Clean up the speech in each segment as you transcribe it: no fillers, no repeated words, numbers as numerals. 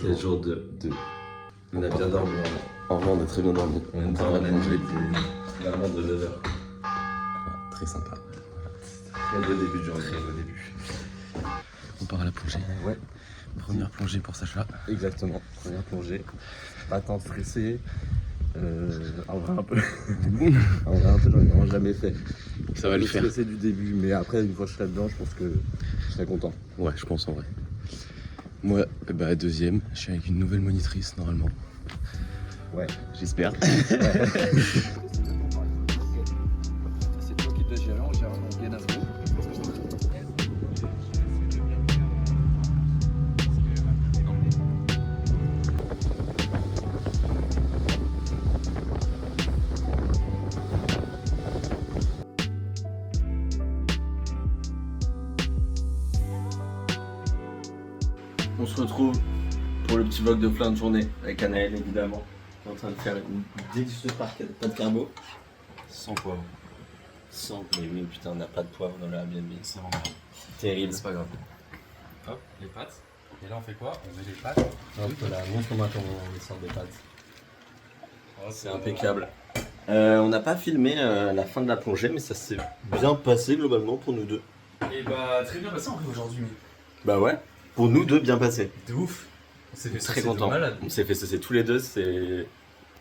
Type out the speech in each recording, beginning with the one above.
C'est jour 2. On a bien dormi. En vrai, on a très bien dormi. En même temps, la nuit était vraiment de 9h. Très sympa. Très beau début de journée. Très beau début. On part à la plongée. Ouais. Première plongée pour Sacha. Exactement. Première plongée. Pas tant stressé. En vrai un peu. En vrai un peu, j'en ai vraiment jamais fait. Ça va le faire. Stressé du début, mais après, une fois que je serai dedans, je pense que je serai content. Ouais, je pense en vrai. Moi, bah deuxième, je suis avec une nouvelle monitrice normalement. Ouais. J'espère. C'est toi qui dois gérer, on gère bien à vous. On se retrouve pour le petit vlog de fin de journée avec Anaël évidemment. On est en train de faire une délicieuse parquette de carbo. Sans poivre. Sans, mais oui, putain, on n'a pas de poivre dans le Airbnb. C'est vraiment grave. Terrible. C'est pas grave. Hop, les pâtes. Et là on fait quoi? On met les pâtes. Hop là, montre-moi comment on sort des pâtes. Oh, C'est impeccable. On n'a pas filmé la fin de la plongée, mais ça s'est bien passé globalement pour nous deux. Et bah très bien passé en vrai aujourd'hui, mais Bah ouais, pour nous deux, bien passé. de ouf. On s'est fait Très saucer de content. malade. On s'est fait saucer tous les deux, c'est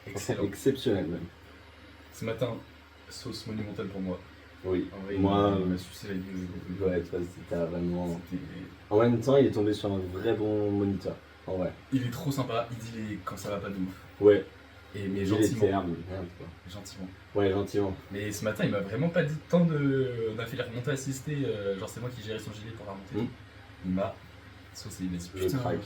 Excellent. exceptionnel même. Ce matin, sauce monumentale pour moi. Oui, En vrai, moi, il m'a sucé la gueule. ouais, toi, c'était vraiment. C'était- En même temps, il est tombé sur un vrai bon moniteur. En vrai. Il est trop sympa, il dit quand ça va pas de ouf. Ouais, Mais il gentiment. était merde, quoi. Gentiment. Ouais, gentiment. Mais ce matin, il m'a vraiment pas dit tant de. On a fait les remontées assistées, genre c'est moi qui gérais son gilet pour la remontée. Il m'a saucé, il m'a dit Je putain, craque.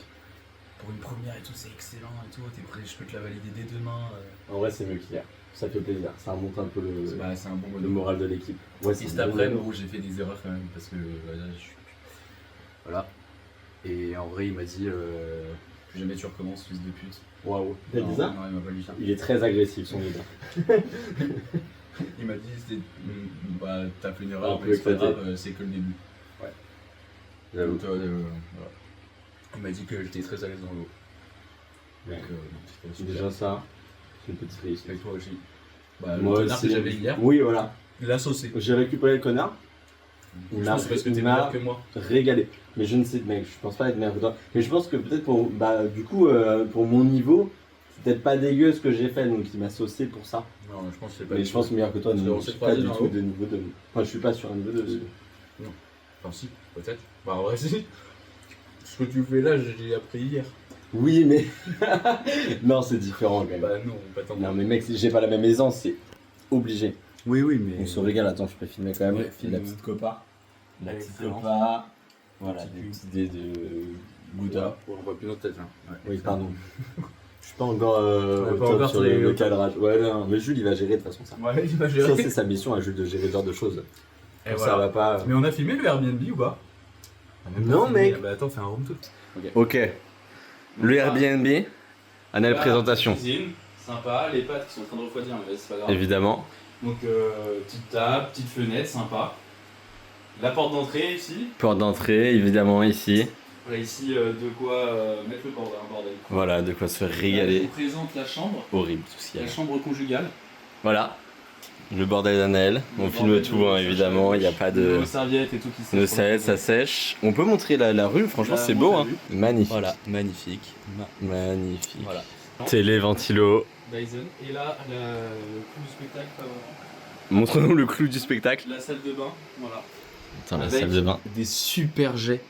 pour une première et tout, c'est excellent et tout, t'es prêt, je peux te la valider dès demain. En vrai, c'est mieux qu'hier. Ça fait plaisir. Ça remonte un peu Bah, c'est un bon le mode. moral de l'équipe. Ouais, Et c'est cet bon après-midi mood. où j'ai fait des erreurs quand même, parce que là, je suis. Voilà. Et en vrai, il m'a dit plus jamais tu recommences, fils de pute. Waouh. T'as Non, dit ça? Non, il m'a pas dit ça. Il est très agressif, son leader. Il m'a dit bah, t'as fait une erreur, Un peu mais c'est pas éclaté. grave, c'est que le début. J'avoue. Donc, voilà. Il m'a dit que j'étais très à l'aise dans l'eau. Ouais. Donc, c'était super. Déjà ça, c'est une petite réussite. Avec toi aussi. Bah, Moi le connard aussi. que j'avais hier, Oui, voilà. il a saucé. J'ai récupéré le connard. Je pense que parce que t'es il m'a meilleur que moi. régalé. Mais je ne sais, mec, je pense pas être meilleur que toi. Mais je pense que peut-être pour, bah, du coup, pour mon niveau, c'est peut-être pas dégueu ce que j'ai fait, donc il m'a saucé pour ça. Non, je pense que c'est pas. Mais je pense meilleur que toi, Parce non, qu'on je s'est suis pas croisés du dans tout l'eau. de niveau de. Enfin, je suis pas sur un niveau de. Enfin, si, peut-être. Bah, en vrai, si. Ce que tu fais là, j'ai appris hier. Oui, mais. Non, c'est différent quand même. Bah, non, pas tant. Non, mais mec, si j'ai pas la même aisance, c'est obligé. Oui, oui, mais. On se régale, attends, je peux filmer quand même. Ouais, filme. La petite copa. La petite Excellent. copa. Voilà, Petit des cul. petites idées de Gouda. On voit plus notre tête, hein. Ouais. Oui, pardon. Je suis pas encore Ouais, au pas top encore, sur c'est- le cadrage. Ouais, non, mais Jules, il va gérer de toute façon ça. Ouais, il va Ça, gérer. c'est sa mission à Jules de gérer ce genre de choses. Et Ça voilà. va pas. Mais on a filmé le Airbnb ou pas? On a même pas Non, filmé. mec. Bah, attends, fais un room tour. Ok. Le Donc, Airbnb. Annelle là, présentation. Cuisine, sympa, les pâtes qui sont en train de refroidir, mais c'est pas grave. Évidemment. Donc, petite table, petite fenêtre, sympa. La porte d'entrée ici. Porte d'entrée, évidemment, ici. Voilà, ici, de quoi mettre le bordel. Un bordel. Voilà, de quoi se Là, je régaler. vous présente la chambre, Horrible tout ce qu'il y la a. chambre conjugale. Voilà. Le bordel d'Annelle. On Le filme bordel tout, de hein, Sacha évidemment. Il n'y a pas de. Nos serviettes et tout qui Nos sèchent. serviettes, ça sèche. On peut montrer la rue, franchement, Là, c'est moi, beau. t'as Hein. vu Magnifique. Voilà, magnifique. Magnifique. Voilà. Télé, ventilo. Dyson. Et là, le clou du spectacle, pas vraiment. Montre-nous le clou du spectacle. La salle de bain, voilà. Attends, la Avec salle de bain. Des super jets.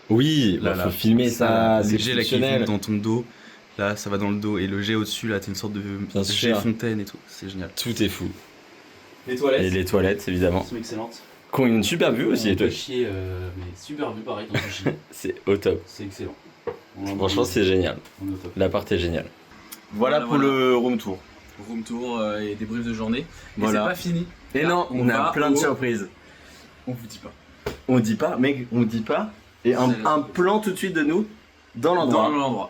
Oui, Là, bah, là. faut filmer ça. C'est Les jets là qui exceptionnel. vont dans ton dos. Là, ça va dans le dos. Et le jet au-dessus, là, t'as une sorte de Bien jet sûr. fontaine et tout. C'est génial. Tout est fou. Les toilettes. Et les toilettes, évidemment. sont excellentes. Qui ont une super vue aussi, les On peut toilettes. chier, mais super vue pareil quand on chie. C'est au top. C'est excellent. Franchement, c'est génial. On est au top. L'appart est génial. Voilà, Voilà, pour voilà. le room tour. Room tour et débrief de journée. Voilà. Et c'est pas fini. Et Là, non, on a va plein de au- surprises. On vous dit pas. On dit pas, mec, on dit pas. Et un, C'est la un surprise. plan tout de suite de nous dans l'endroit. Dans l'endroit.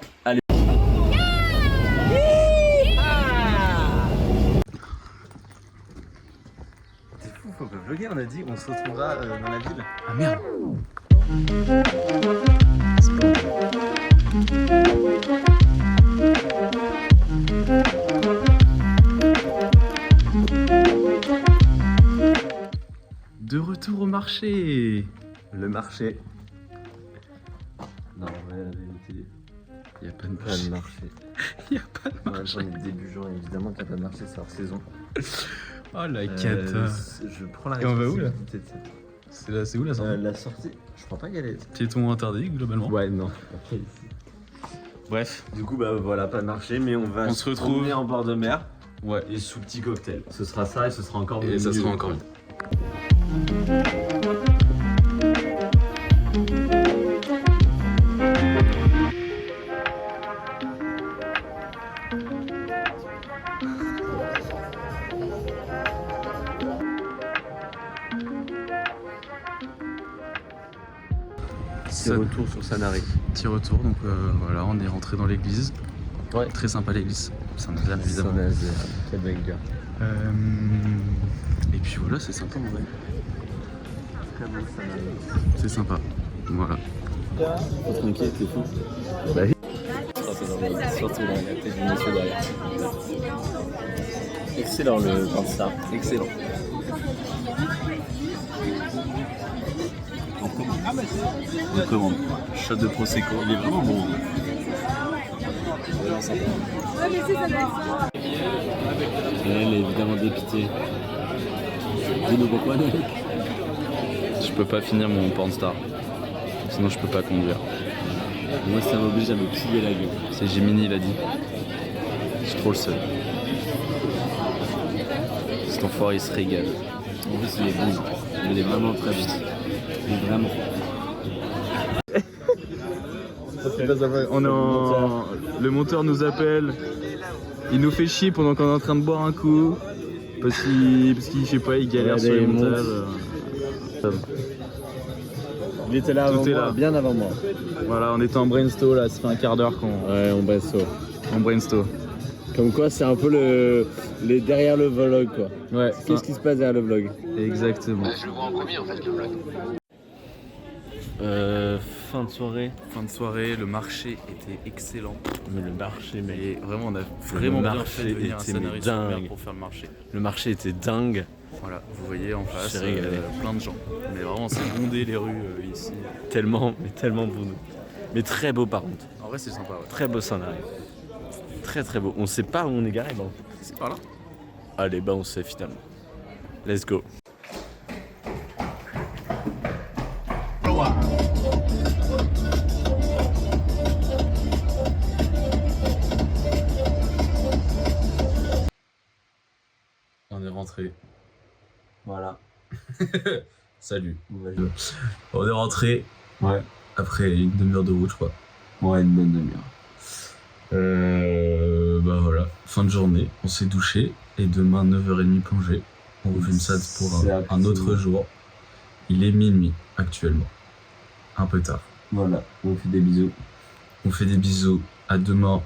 C'est fou, faut pas vlogger, on a dit, on se retrouvera dans la ville. Ah merde. C'est pas marché. Le marché. Non, en vrai, la vérité, Il y a pas de pas marché. de marché. Il y a pas de Ouais, marché. on est début juin, évidemment qu'il n'y a pas de marché, c'est hors saison. Oh la cata. Je prends la Et on va où, là responsabilité de ça. C'est où la sortie La sortie, je crois pas qu'elle est. Piéton interdit globalement. Ouais, non. Bref. Du coup, bah voilà, pas de marché, mais on va On se retrouve. promener en bord de mer Ouais. et sous petit cocktail. Ce sera ça et ce sera encore Et ça mieux. sera encore mieux. Petit retour sur Sanary. Petit retour, donc voilà, on est rentré dans l'église. Ouais. Très sympa l'église, Saint-Nazaire évidemment. Saint-Nazaire, quel banger. Et puis voilà, c'est sympa en vrai. Très bon Sanary. C'est sympa. Voilà. Faut se manquer, t'es fou. Bah oui. Surtout la tête du monsieur derrière. Excellent le pain excellent. On commande. Shot de Prosecco, il est vraiment bon. Vraiment sympa. Elle est évidemment dépitée. Dis-nous pourquoi. Je peux pas finir mon pornstar. Sinon je peux pas conduire. Moi ça m'oblige à me plier la gueule. C'est Jiminy, il a dit. Je suis trop le seul. Cet enfoiré il se régale. En plus il est bon. Il est vraiment très bon. Il est vraiment. On est en... Le monteur nous appelle. Il nous fait chier pendant qu'on est en train de boire un coup. Parce qu'il je sais pas, il galère Ouais, sur les il monte. montages. Il était là avant Tout est moi, là. bien avant moi. Voilà, on était en brainstorm là, ça fait un quart d'heure qu'on Ouais, on baisse ça. brainstorm. Comme quoi, c'est un peu les derrière le vlog quoi. Ouais, Qu'est-ce qui se passe derrière le vlog? exactement. Je le vois en premier en fait le vlog. Fin de soirée. Fin de soirée, le marché était excellent. Mais le marché, mais Et vraiment, on a vraiment bien marché fait de venir à était Sanary-sur-Mer dingue. pour faire le marché. le marché était dingue. Voilà, vous voyez en face, J'ai régalé. plein de gens. Mais vraiment, c'est bondé les rues ici. Tellement, mais tellement pour nous. Mais très beau par contre. En vrai, c'est sympa, ouais. Très beau Sanary. Très très beau. On sait pas où on est garé, bon. C'est par là. Allez, bah on sait finalement. Let's go. On est rentré. Voilà. Salut. On est rentré Ouais. après une demi-heure de route, je crois. Ouais, une bonne demi-heure. Bah voilà, fin de journée, on s'est douché et demain 9h30 plongée. On refilme ça pour C'est un autre jour. Il est minuit actuellement. Un peu tard. Voilà, on fait des bisous. On fait des bisous. À demain